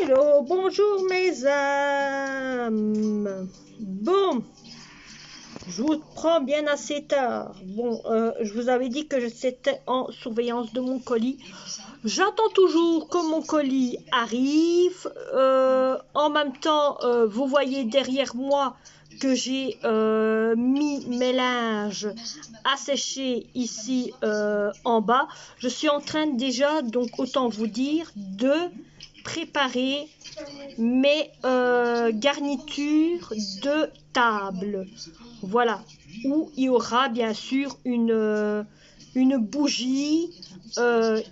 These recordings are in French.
Hello, bonjour mes âmes. Bon, je vous prends bien assez tard. Bon, je vous avais dit que j'étais en surveillance de mon colis. J'attends toujours que mon colis arrive. En même temps, vous voyez derrière moi que j'ai mis mes linges à sécher ici en bas. Je suis en train déjà, donc autant vous dire, de préparer mes garnitures de table. Voilà, où il y aura bien sûr une bougie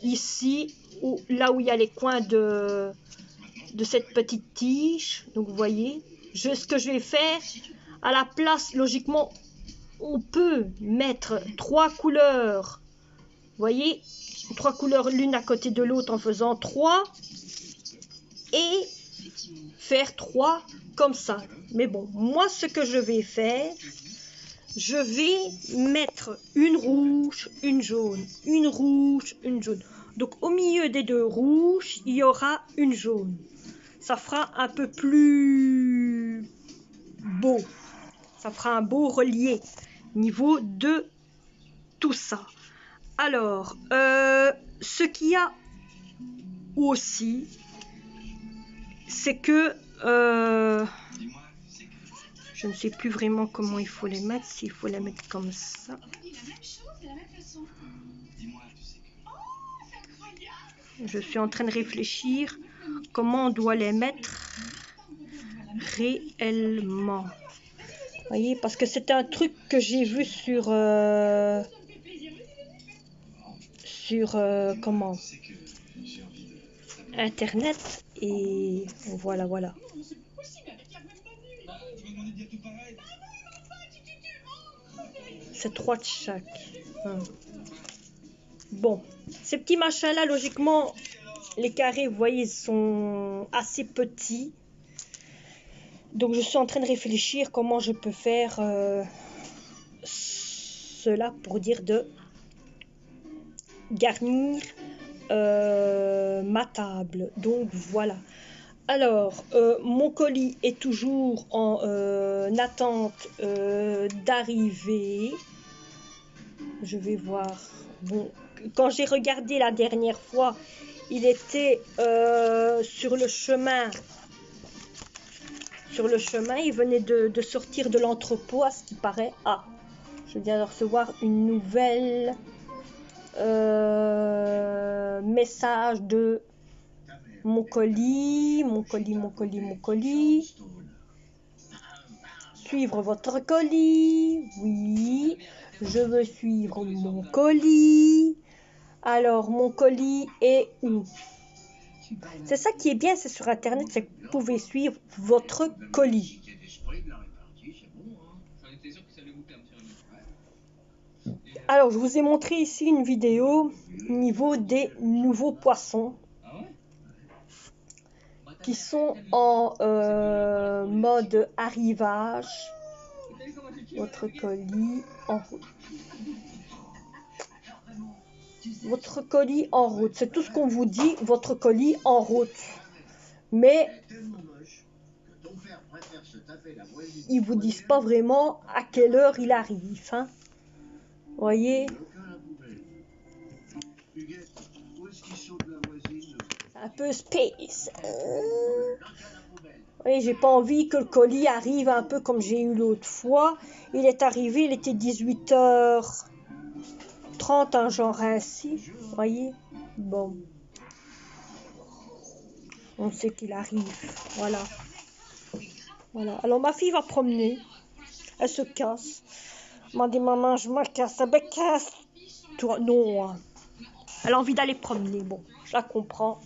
ici, là où il y a les coins de cette petite tige. Donc vous voyez, ce que je vais faire, à la place, logiquement, on peut mettre 3 couleurs. Vous voyez, 3 couleurs l'une à côté de l'autre en faisant 3. Et faire 3 comme ça. Mais bon, moi ce que je vais faire, je vais mettre une rouge, une jaune, une rouge, une jaune. Donc au milieu des 2 rouges, il y aura une jaune. Ça fera un peu plus beau. Ça fera un beau relié niveau de tout ça. Alors, ce qu'il y a aussi, c'est que je ne sais plus vraiment comment il faut les mettre, s'il faut les mettre comme ça. Je suis en train de réfléchir comment on doit les mettre réellement. Vous voyez, parce que c'est un truc que j'ai vu sur comment, internet, et voilà. C'est 3 de chaque. Bon, ces petits machins là, logiquement, les carrés, vous voyez, sont assez petits. Donc je suis en train de réfléchir comment je peux faire cela pour dire de garnir ma table. Donc voilà. Alors, mon colis est toujours en attente d'arriver. Je vais voir. Bon, quand j'ai regardé la dernière fois, il était sur le chemin. Il venait de sortir de l'entrepôt, à ce qui paraît. Ah, je viens de recevoir une nouvelle message de mon colis. Suivre votre colis. Oui, je veux suivre mon colis. Alors, mon colis est où? C'est ça qui est bien, c'est sur internet, c'est que vous pouvez suivre votre colis. Alors, je vous ai montré ici une vidéo au niveau des nouveaux poissons qui sont en mode arrivage. Votre colis en route. Votre colis en route. C'est tout ce qu'on vous dit, votre colis en route. Mais ils vous disent pas vraiment à quelle heure il arrive. Hein. Voyez, un peu space. Oui, j'ai pas envie que le colis arrive un peu comme j'ai eu l'autre fois. Il est arrivé, il était 18h30, un genre ainsi. Voyez, bon. On sait qu'il arrive. Voilà. Alors ma fille va promener. Elle se casse. Elle m'a dit, maman, je me casse. Ben casse. Toi, non. Elle a envie d'aller promener. Bon, je la comprends.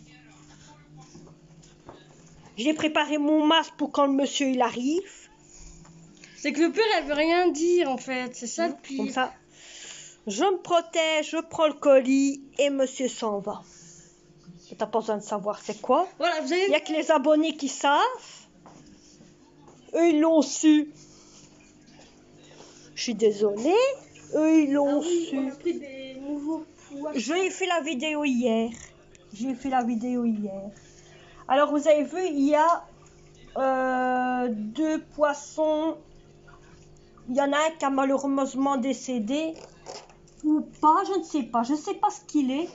J'ai préparé mon masque pour quand le monsieur il arrive. C'est que le père, elle veut rien dire en fait. C'est ça le pire. Comme ça, je me protège, je prends le colis et monsieur s'en va. T'as pas besoin de savoir c'est quoi. Voilà, vous avez... Il n'y a que les abonnés qui savent. Eux, ils l'ont su. Je suis désolée. Eux, ils l'ont su. On a pris des nouveaux poissons. J'ai fait la vidéo hier. Alors, vous avez vu, il y a 2 poissons. Il y en a un qui a malheureusement décédé. Ou pas, je ne sais pas. Je ne sais pas ce qu'il est.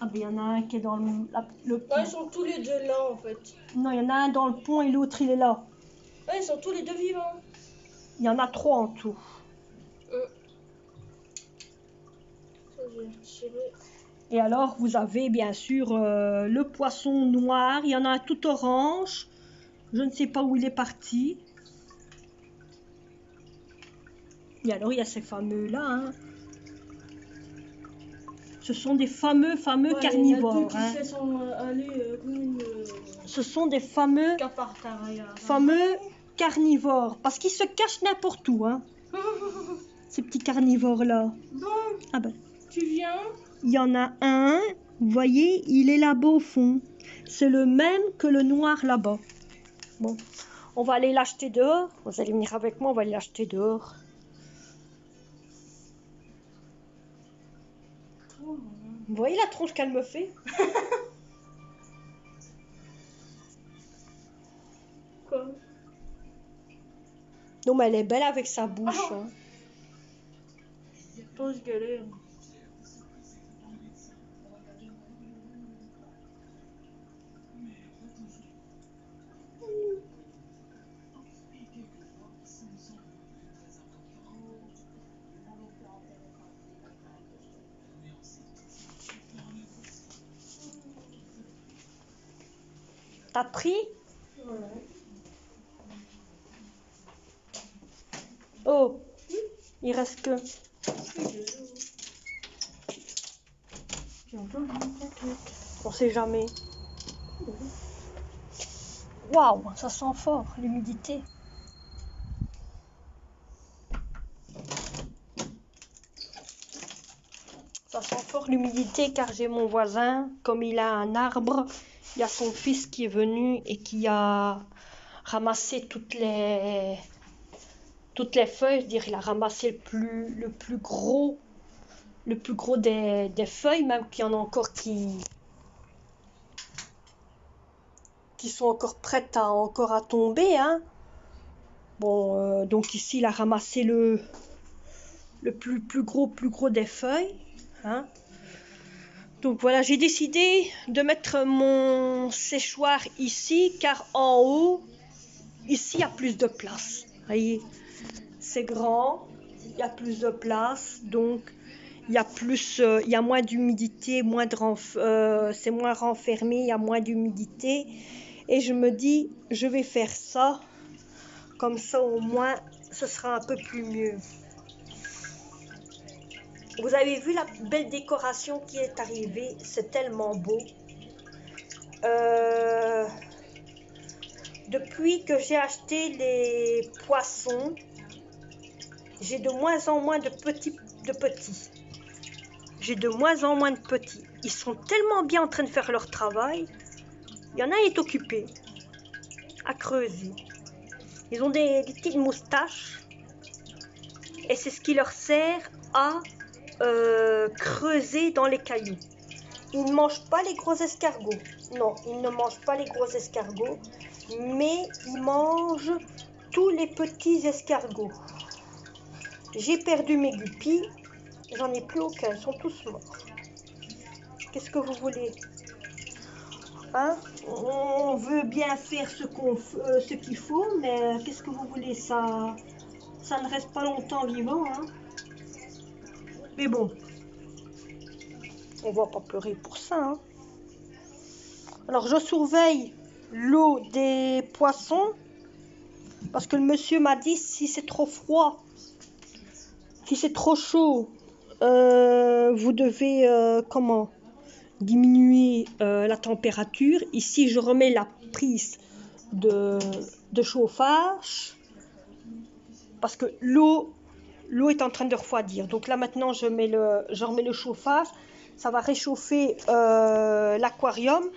Ah ben, il y en a un qui est dans le pont. Ouais, ils sont tous les deux là en fait. Non, il y en a un dans le pont et l'autre, il est là. Ouais, ils sont tous les deux vivants. Il y en a 3 en tout. Ça, j'ai retiré. Et alors, vous avez bien sûr le poisson noir. Il y en a un tout orange. Je ne sais pas où il est parti. Et alors, il y a ces fameux-là. Hein. Ce sont des fameux Ouais, carnivores. Il y en a deux Hein. qui se sont allés comme une. Ce sont des fameux carnivores. Parce qu'ils se cachent n'importe où. Hein. Ces petits carnivores-là. Bon, Ah ben. tu viens? Il y en a un. Vous voyez, il est là-bas au fond. C'est le même que le noir là-bas. Bon. On va aller l'acheter dehors. Vous allez venir avec moi, on va aller l'acheter dehors. Vous voyez la tronche qu'elle me fait? Quoi? Non, mais elle est belle avec sa bouche. Hein. Toi, je galère. T'as pris? Ouais. Oh, il reste que... On sait jamais. Waouh, ça sent fort, l'humidité. Ça sent fort l'humidité car j'ai mon voisin, comme il a un arbre, il y a son fils qui est venu et qui a ramassé toutes les feuilles. C'est-à-dire, il a ramassé le plus gros des feuilles, même qu'il y en a encore qui sont encore prêtes à tomber. Hein. Bon, donc ici, il a ramassé le plus gros des feuilles. Hein. Donc voilà, j'ai décidé de mettre mon séchoir ici, car en haut, ici, il y a plus de place. Vous voyez, c'est grand, il y a plus de place, donc il y a moins d'humidité, c'est moins renfermé, il y a moins d'humidité. Et je me dis, je vais faire ça, comme ça au moins, ce sera un peu plus mieux. Vous avez vu la belle décoration qui est arrivée, c'est tellement beau. Depuis que j'ai acheté les poissons, j'ai de moins en moins de petits. J'ai de moins en moins de petits. Ils sont tellement bien en train de faire leur travail. Il y en a qui est occupé à creuser. Ils ont des petites moustaches. Et c'est ce qui leur sert à creuser dans les cailloux. Ils ne mangent pas les gros escargots. Non, ils ne mangent pas les gros escargots. Mais ils mangent tous les petits escargots. J'ai perdu mes guppies. J'en ai plus aucun. Ils sont tous morts. Qu'est-ce que vous voulez? Hein? On veut bien faire ce qu'il faut, mais qu'est-ce que vous voulez? Ça ne reste pas longtemps vivant. Hein? Mais bon, on va pas pleurer pour ça. Hein? Alors, je surveille l'eau des poissons parce que le monsieur m'a dit si c'est trop froid, si c'est trop chaud, vous devez diminuer la température. Ici, je remets la prise de chauffage parce que l'eau est en train de refroidir. Donc là maintenant, je remets le chauffage. Ça va réchauffer l'aquarium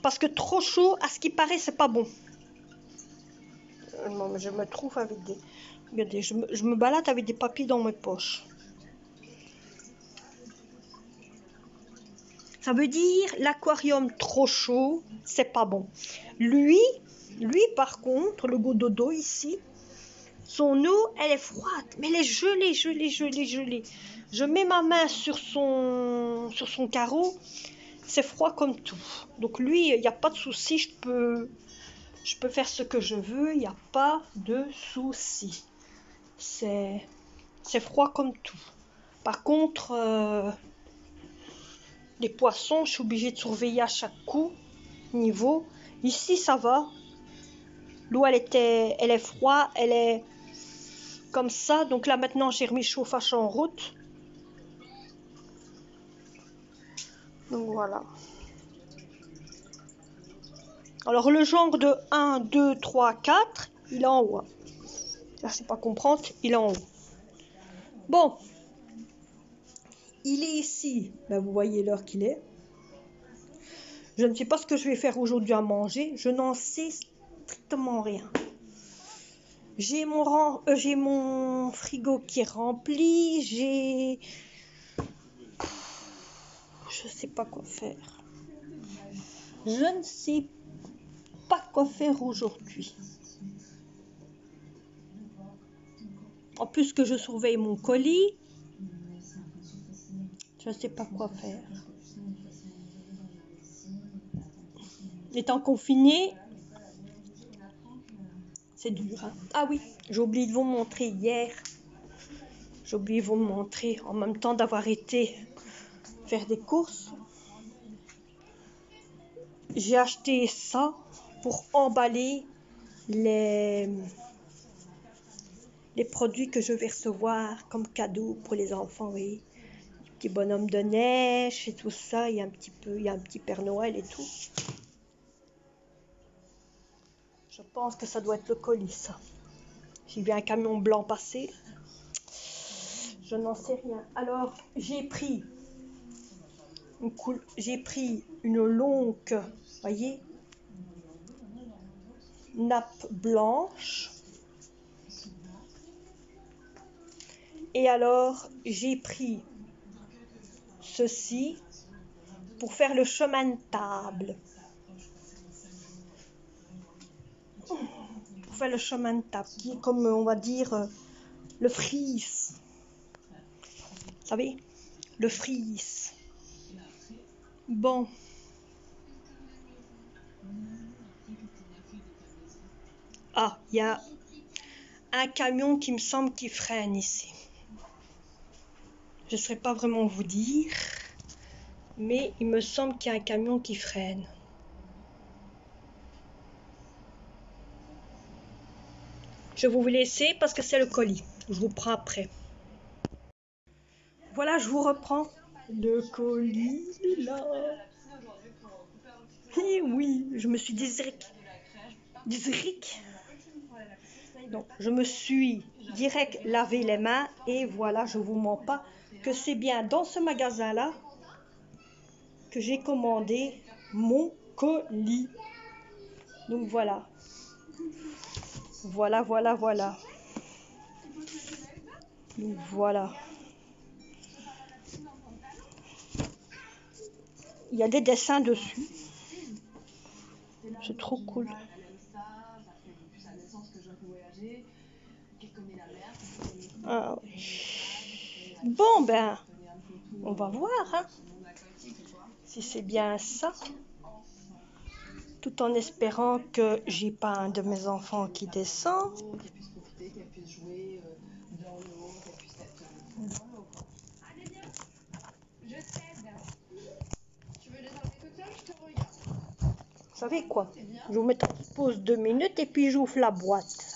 parce que trop chaud, à ce qui paraît, c'est pas bon. Non, mais je me trouve avec des... Regardez, je me balade avec des papiers dans mes poches. Ça veut dire l'aquarium trop chaud, c'est pas bon. Lui par contre, le gododo ici, son eau, elle est froide, mais elle est gelée. Je mets ma main sur son carreau, c'est froid comme tout. Donc lui, il n'y a pas de souci, je peux faire ce que je veux, il n'y a pas de souci. C'est froid comme tout. Par contre, les poissons, je suis obligée de surveiller à chaque coup, niveau. Ici, ça va. L'eau, elle est froide, elle est comme ça. Donc là, maintenant, j'ai remis le chauffage en route. Donc voilà. Alors, le genre de 1, 2, 3, 4, il est en haut. Là, je sais pas comprendre, il est en haut. Bon. Il est ici. Ben, vous voyez l'heure qu'il est. Je ne sais pas ce que je vais faire aujourd'hui à manger. Je n'en sais strictement rien. J'ai mon frigo qui est rempli. Je sais pas quoi faire. Je ne sais pas quoi faire aujourd'hui. En plus que je surveille mon colis, je ne sais pas quoi faire. Étant confiné, c'est dur. Hein. Ah oui, j'ai oublié de vous montrer hier. J'ai oublié de vous montrer en même temps d'avoir été faire des courses. J'ai acheté ça pour emballer les produits que je vais recevoir comme cadeau pour les enfants. Oui. Les petits bonhommes de neige et tout ça. Il y a un petit Père Noël et tout. Je pense que ça doit être le colis, ça. J'ai vu un camion blanc passer. Je n'en sais rien. Alors, j'ai pris une longue, voyez, nappe blanche. Et alors, j'ai pris ceci pour faire le chemin de table. Pour faire le chemin de table, qui est comme, on va dire, le frise. Vous savez, le frise. Bon. Ah, il y a un camion qui me semble qui freine ici. Je ne saurais pas vraiment vous dire, mais il me semble qu'il y a un camion qui freine. Je vais vous laisser parce que c'est le colis. Je vous prends après. Voilà, je vous reprends. Le colis là. Et oui, je me suis donc, je me suis direct lavé les mains et voilà, je vous mens pas que c'est bien dans ce magasin-là que j'ai commandé mon colis. Donc voilà. Voilà. Donc voilà. Il y a des dessins dessus. C'est trop cool. Ah oui. Bon ben, on va voir hein, si c'est bien ça. Tout en espérant que j'ai pas un de mes enfants qui descend. Vous savez quoi? Je vous mets en pause 2 minutes et puis j'ouvre la boîte.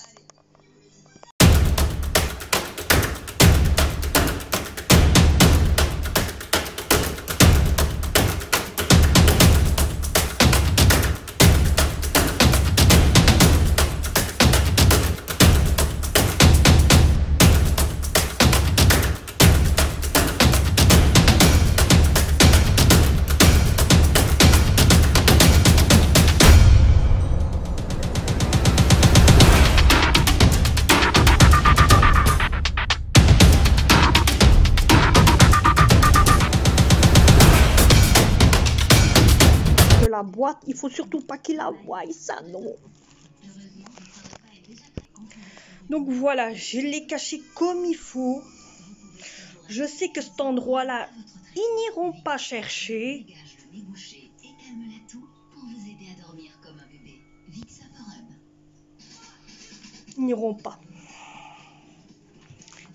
la boîte. Il faut surtout pas qu'il la voie, ça, non. Donc voilà, je l'ai caché comme il faut. Je sais que cet endroit-là, ils n'iront pas chercher. Ils n'iront pas.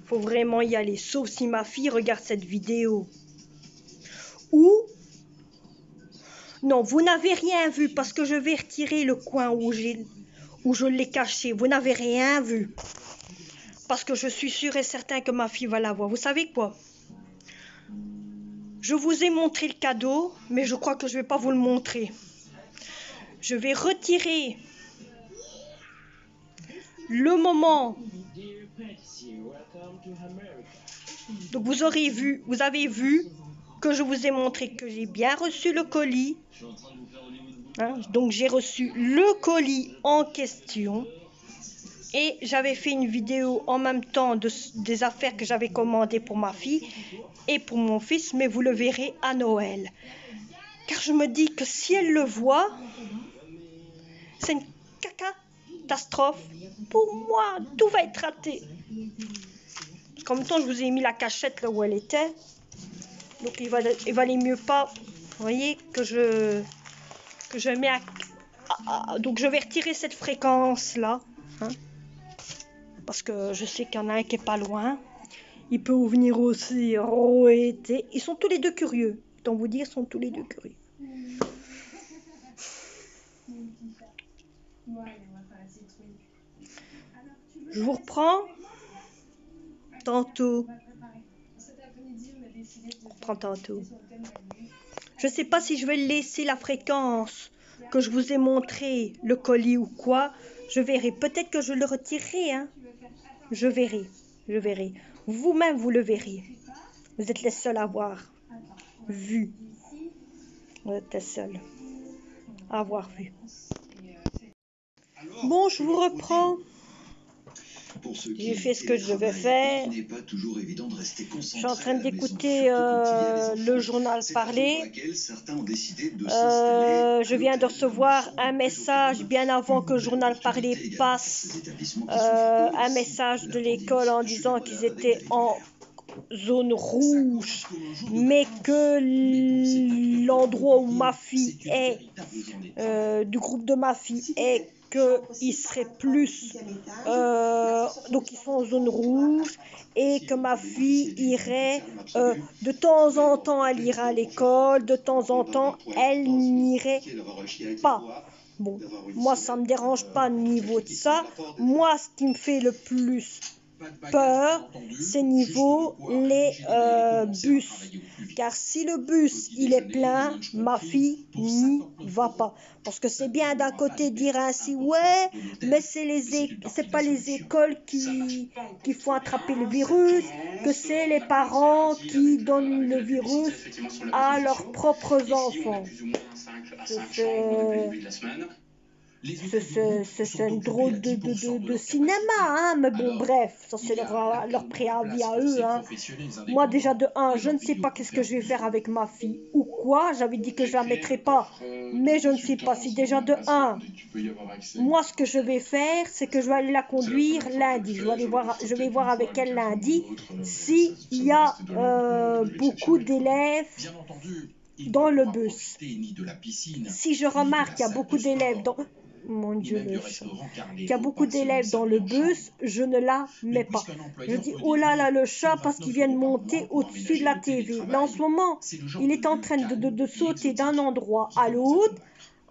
Il faut vraiment y aller, sauf si ma fille regarde cette vidéo. Ou... Non, vous n'avez rien vu parce que je vais retirer le coin où je l'ai caché. Vous n'avez rien vu. Parce que je suis sûre et certain que ma fille va la voir. Vous savez quoi? Je vous ai montré le cadeau, mais je crois que je ne vais pas vous le montrer. Je vais retirer le moment. Donc vous avez vu que je vous ai montré que j'ai bien reçu le colis. Hein? Donc j'ai reçu le colis en question. Et j'avais fait une vidéo en même temps des affaires que j'avais commandées pour ma fille et pour mon fils, mais vous le verrez à Noël. Car je me dis que si elle le voit, c'est une catastrophe. Pour moi, tout va être raté. Parce qu'en même temps, je vous ai mis la cachette là où elle était. Donc il valait mieux pas, vous voyez, que je mets donc je vais retirer cette fréquence là. Hein, parce que je sais qu'il y en a un qui est pas loin. Il peut venir aussi. Ils sont tous les deux curieux. Autant vous dire, ils sont tous les deux curieux. Je vous reprends tantôt. Je sais pas si je vais laisser la fréquence que je vous ai montré, le colis ou quoi. Je verrai. Peut-être que je le retirerai. Hein. Je verrai. Vous-même, vous le verrez. Vous êtes les seuls à avoir vu. Vous êtes les seuls à avoir vu. Bon, je vous reprends. J'ai fait ce que je devais faire. Je suis en train d'écouter le journal parler. Je viens de recevoir un message bien avant que le journal parler passe. Un message de l'école en disant qu'ils étaient en zone rouge, mais que l'endroit où ma fille est, du groupe de ma fille est, qu'ils seraient plus, donc ils sont en zone rouge, et que ma fille irait de temps en temps, elle ira à l'école, de temps en temps, elle n'irait pas. Bon, moi ça me dérange pas au niveau de ça. Moi, ce qui me fait le plus peur, c'est niveau les bus. Car si le bus il est plein, ma fille n'y va pas. Parce que c'est bien d'un côté dire ainsi, ouais, mais c'est pas les écoles qui font attraper le virus, que c'est les parents qui donnent le virus à leurs propres enfants. C'est un drôle de cinéma, hein, mais bon, bref, ça c'est leur préavis à eux. Hein. Moi, déjà, de 1, je ne sais pas qu'est-ce que je vais faire avec ma fille ou quoi. J'avais dit que je la mettrais pas, mais je ne sais pas si déjà de 1. Moi, ce que je vais faire, c'est que je vais aller la conduire lundi. Je vais voir avec elle lundi s'il y a beaucoup d'élèves dans le bus. Si je remarque qu'il y a beaucoup d'élèves dans... Mon Dieu, le chat. Qu'il y a beaucoup d'élèves dans le bus, je ne la mets pas. Je dis, oh là là, le chat, parce qu'il vient de monter au-dessus de la TV. Là, en ce moment, il est en train de sauter d'un endroit à l'autre,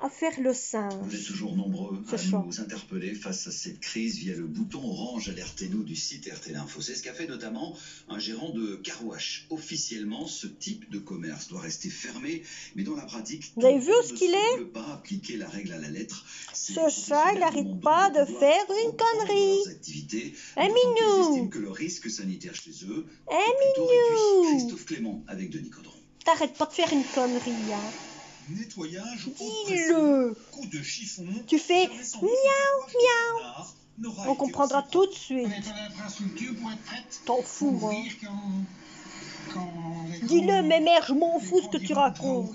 à faire le singe. Vous êtes toujours nombreux à nous interpeller face à cette crise via le bouton orange alertez-nous du site RTL Info. C'est ce qu'a fait notamment un gérant de Car Wash. Officiellement, ce type de commerce doit rester fermé, mais dans la pratique, vous avez vu ce qu'il est? ne pas appliquer la règle à la lettre. Ce chat, il n'arrête pas de faire une connerie. Minou. Que le risque sanitaire chez eux Minou. Christophe Clément avec Denis Caudron. T'arrêtes pas de faire une connerie, hein. Nettoyage, dis-le. coup de chiffon, tu fais miaou, miaou. On comprendra tout de suite. T'en fous, hein. Dis-le, mais mère, je m'en fous ce que tu racontes.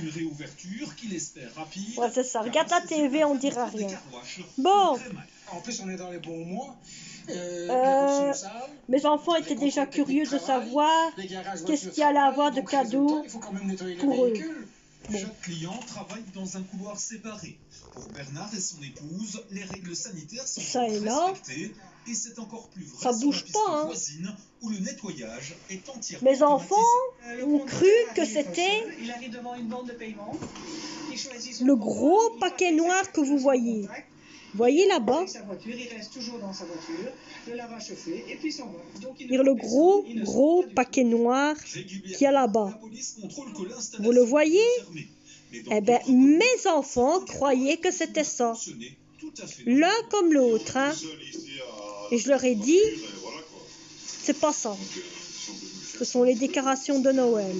Une réouverture qu'il espère rapide. Ouais, c'est ça. Regarde la TV, on dira rien. Bon. En plus, on est dans les bons mois. Mes enfants étaient déjà curieux de savoir qu'est-ce qu'il y allait avoir de cadeaux pour eux. Bon. Chaque client travaille dans un couloir séparé. Pour Bernard et son épouse, les règles sanitaires sont Ça et là. respectées et c'est encore plus vrai Ça sur bouge la piste pas, hein. voisine où le nettoyage est entièrement Mes enfants automatisé. ont cru que c'était Il arrive devant une bande de paiement. Il choisit son le compte, gros il paquet paye noir que vous son voyez. contact, Voyez là-bas, avec sa voiture, il reste toujours dans sa voiture, le lavage se fait et puis il s'en va. Donc, il ne le voit gros, personne, il ne sort gros pas du paquet noir Régulièrement, qu'il y a là-bas. la police contrôle que l'installation Vous le voyez? est fermée. Mais dans Eh ben, d'autres communes, mes enfants croyaient que c'était ça. ce n'est tout à fait L'un comme l'autre, hein. Et je leur ai dit, c'est pas ça. Ce sont les décorations de Noël.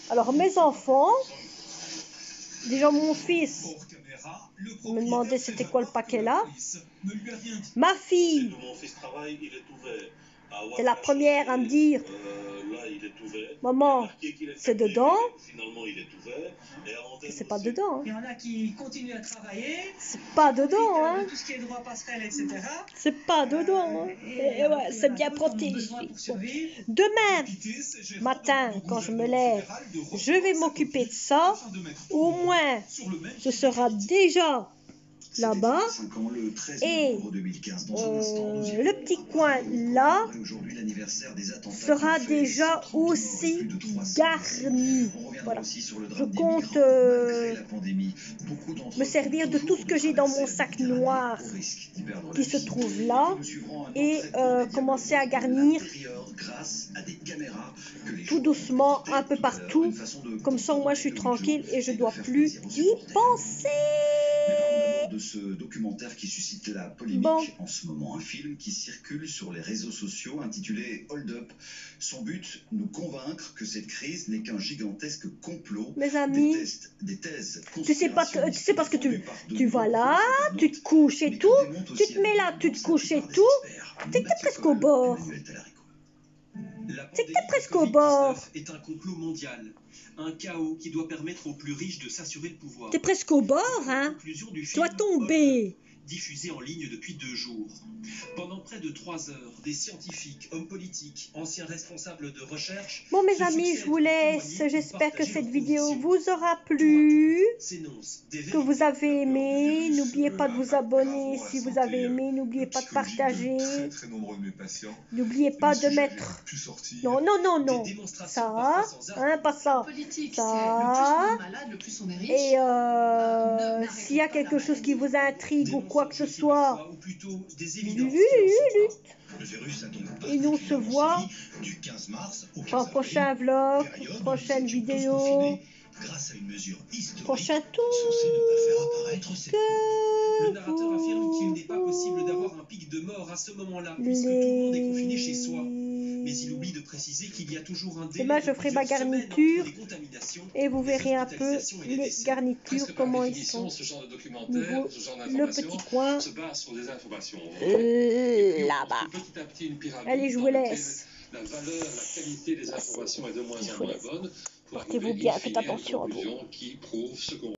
Alors mes enfants, déjà mon fils hors caméra, le me demandait c'était quoi le paquet là. police ne lui a rien dit. Ma fille, Mon fils travaille, il est ouvert. c'est la première à me dire, Là, il est ouvert. maman, Marqué qu'il est c'est fermé, dedans. Finalement, il est ouvert. Et avant que c'est pas dedans. Hein. Il y en a qui continuent à travailler. C'est pas dedans, hein. Tout ce qui est droit passerelle, etc. C'est pas dedans. Hein. Et ouais, c'est bien protégé. Bon. Demain matin, quand je me lève, je vais m'occuper de ça. Au moins, ce sera déjà là-bas. Et le petit coin là sera déjà aussi garni. Voilà. Je compte me servir de tout ce que j'ai dans mon sac noir qui se trouve là et commencer à garnir tout doucement un peu partout. Comme ça, moi, je suis tranquille et je dois plus y penser. De ce documentaire qui suscite la polémique en ce moment, un film qui circule sur les réseaux sociaux intitulé Hold Up. Son but, nous convaincre que cette crise n'est qu'un gigantesque complot. Mes amis, des thèses tu sais pas ce que tu vas là, tu te couches et tout, tu te mets là, tu te couches et tout, c'est que t'es presque au bord. C'est que t'es presque au bord. Est un complot mondial, un chaos qui doit permettre aux plus riches de s'assurer le pouvoir. T'es presque au bord, hein. Tu dois tomber. Diffusé en ligne depuis 2 jours. Pendant près de 3 heures, des scientifiques, hommes politiques, anciens responsables de recherche... Bon mes amis, je vous laisse. J'espère que cette vidéo vous aura plu, que vous avez aimé. N'oubliez pas de vous abonner si vous avez aimé. N'oubliez pas de partager. N'oubliez pas de mettre... Non, non, non, non. Ça, hein, pas ça. Ça. Et s'il y a quelque chose qui vous intrigue ou quoi que ce soit, et nous on se voit dans le prochain vlog, prochaine vidéo, prochain tour. Le narrateur affirme qu'il n'est pas possible d'avoir un pic de mort à ce moment-là, puisque tout le monde est confiné chez soi. Mais il oublie de préciser qu'il y a toujours un délai. Demain, je ferai ma garniture et vous verrez un peu les garnitures, comment ils sont. Niveau le petit coin là-bas. Allez, je vous laisse. La valeur, la qualité des informations est de moins en moins bonne. Portez-vous bien, faites attention à vous. Qui prouvent ce qu'on